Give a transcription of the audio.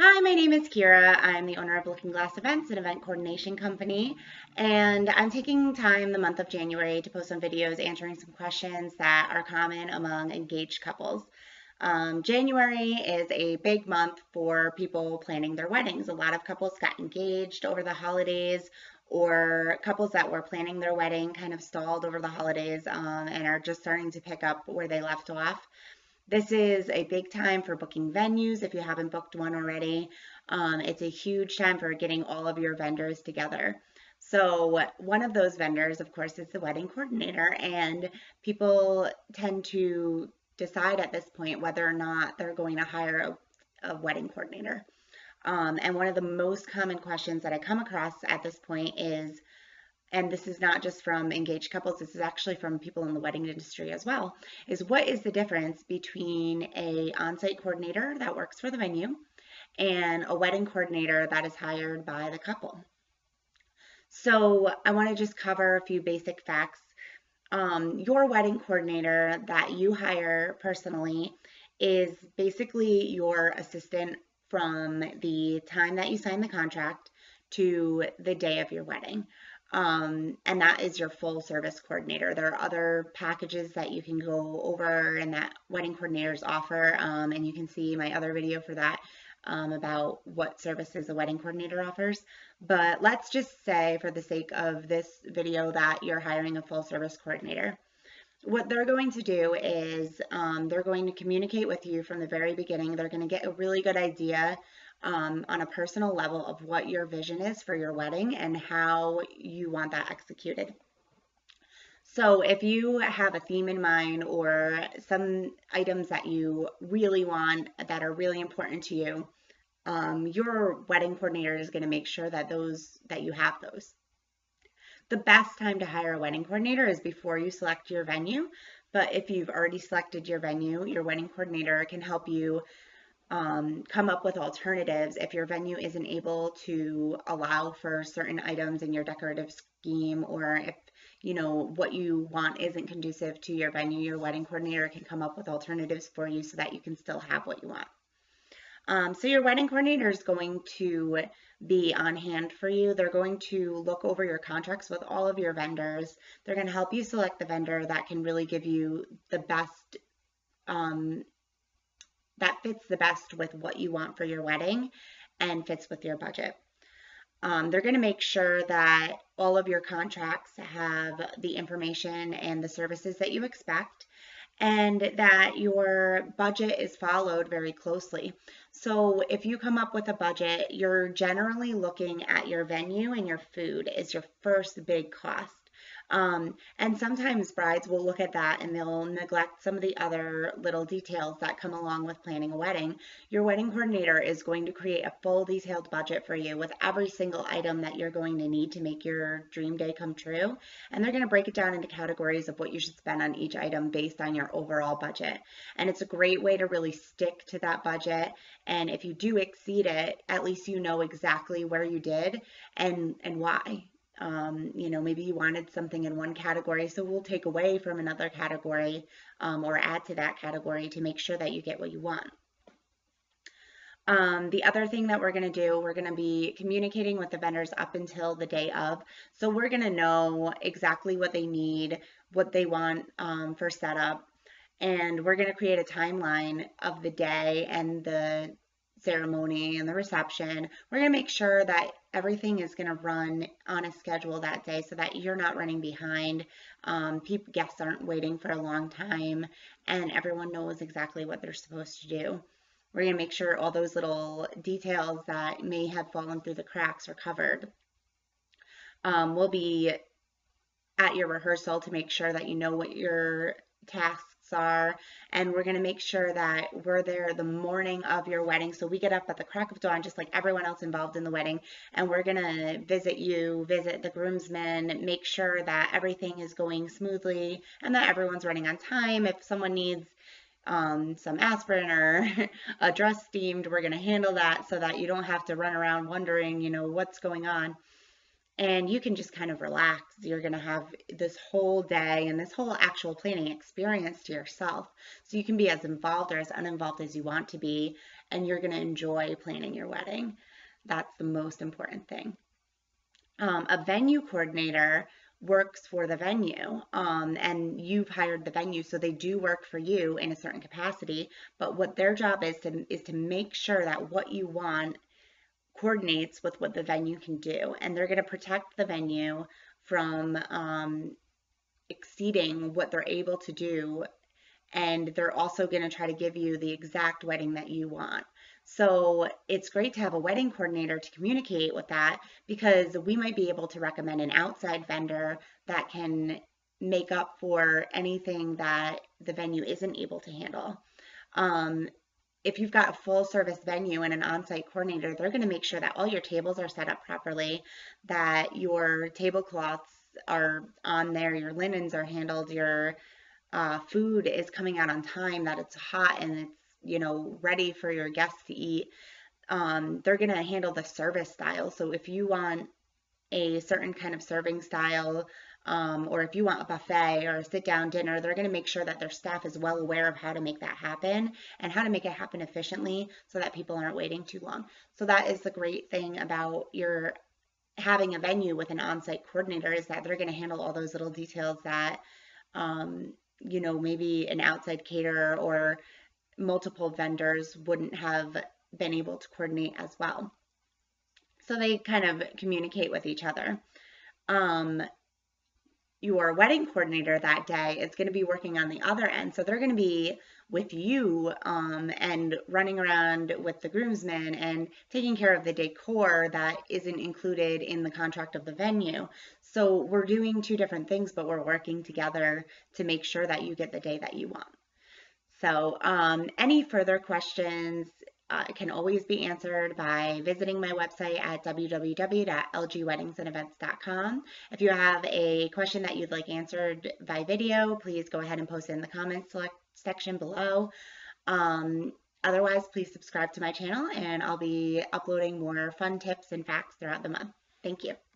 Hi, my name is Kira. I'm the owner of Looking Glass Events, an event coordination company, and I'm taking time the month of January to post some videos answering some questions that are common among engaged couples. January is a big month for people planning their weddings. A lot of couples got engaged over the holidays, or couples that were planning their wedding kind of stalled over the holidays and are just starting to pick up where they left off. This is a big time for booking venues if you haven't booked one already. It's a huge time for getting all of your vendors together. So one of those vendors, of course, is the wedding coordinator, and people tend to decide at this point whether or not they're going to hire a wedding coordinator. And one of the most common questions that I come across at this point is, and this is not just from engaged couples, this is actually from people in the wedding industry as well, is what is the difference between a on-site coordinator that works for the venue and a wedding coordinator that is hired by the couple? So I want to just cover a few basic facts. Your wedding coordinator that you hire personally is basically your assistant from the time that you sign the contract to the day of your wedding. And that is your full service coordinator. There are other packages that you can go over and that wedding coordinators offer. And you can see my other video for that about what services a wedding coordinator offers. But let's just say, for the sake of this video, that you're hiring a full service coordinator. What they're going to do is they're going to communicate with you from the very beginning. They're going to get a really good idea on a personal level of what your vision is for your wedding and how you want that executed. So if you have a theme in mind or some items that you really want that are really important to you, your wedding coordinator is going to make sure that you have those. The best time to hire a wedding coordinator is before you select your venue. But if you've already selected your venue, your wedding coordinator can help you come up with alternatives if your venue isn't able to allow for certain items in your decorative scheme, or if what you want isn't conducive to your venue. Your wedding coordinator can come up with alternatives for you so that you can still have what you want. So your wedding coordinator is going to be on hand for you. They're going to look over your contracts with all of your vendors. They're going to help you select the vendor that can really give you the best, that fits the best with what you want for your wedding and fits with your budget. They're going to make sure that all of your contracts have the information and the services that you expect, and that your budget is followed very closely. So if you come up with a budget, you're generally looking at your venue and your food is your first big cost. And sometimes brides will look at that and they'll neglect some of the other little details that come along with planning a wedding. Your wedding coordinator is going to create a full detailed budget for you with every single item that you're going to need to make your dream day come true. And they're going to break it down into categories of what you should spend on each item based on your overall budget. And it's a great way to really stick to that budget. And if you do exceed it, at least you know exactly where you did and why. Maybe you wanted something in one category, so we'll take away from another category or add to that category to make sure that you get what you want. The other thing that we're going to do, we're going to be communicating with the vendors up until the day of. So we're going to know exactly what they need, what they want for setup, and we're going to create a timeline of the day and the ceremony and the reception. We're going to make sure that everything is going to run on a schedule that day so that you're not running behind. Guests aren't waiting for a long time, and everyone knows exactly what they're supposed to do. We're going to make sure all those little details that may have fallen through the cracks are covered. We'll be at your rehearsal to make sure that you know what your tasks are, and we're going to make sure that we're there the morning of your wedding. So we get up at the crack of dawn just like everyone else involved in the wedding, and we're going to visit the groomsmen, make sure that everything is going smoothly and that everyone's running on time. If someone needs some aspirin or a dress steamed, we're going to handle that so that you don't have to run around wondering, what's going on. And you can just kind of relax. You're going to have this whole day and this whole actual planning experience to yourself. So you can be as involved or as uninvolved as you want to be. and you're going to enjoy planning your wedding. That's the most important thing. A venue coordinator works for the venue, and you've hired the venue, so they do work for you in a certain capacity. But what their job is to make sure that what you want coordinates with what the venue can do, and they're going to protect the venue from exceeding what they're able to do, and they're also going to try to give you the exact wedding that you want. So it's great to have a wedding coordinator to communicate with that, because we might be able to recommend an outside vendor that can make up for anything that the venue isn't able to handle. If you've got a full service venue and an on-site coordinator, they're going to make sure that all your tables are set up properly, that your tablecloths are on there, your linens are handled, your food is coming out on time, that it's hot and it's, ready for your guests to eat. They're going to handle the service style. So if you want a certain kind of serving style, or if you want a buffet or a sit-down dinner, they're going to make sure that their staff is well aware of how to make that happen and how to make it happen efficiently so that people aren't waiting too long. So that is the great thing about your having a venue with an on-site coordinator, is that they're going to handle all those little details that, maybe an outside caterer or multiple vendors wouldn't have been able to coordinate as well. So they kind of communicate with each other. Your wedding coordinator that day is going to be working on the other end. So they're going to be with you and running around with the groomsmen and taking care of the decor that isn't included in the contract of the venue. So we're doing two different things, but we're working together to make sure that you get the day that you want. So any further questions can always be answered by visiting my website at www.lgweddingsandevents.com. If you have a question that you'd like answered by video, please go ahead and post it in the comments section below. Otherwise, please subscribe to my channel, and I'll be uploading more fun tips and facts throughout the month. Thank you.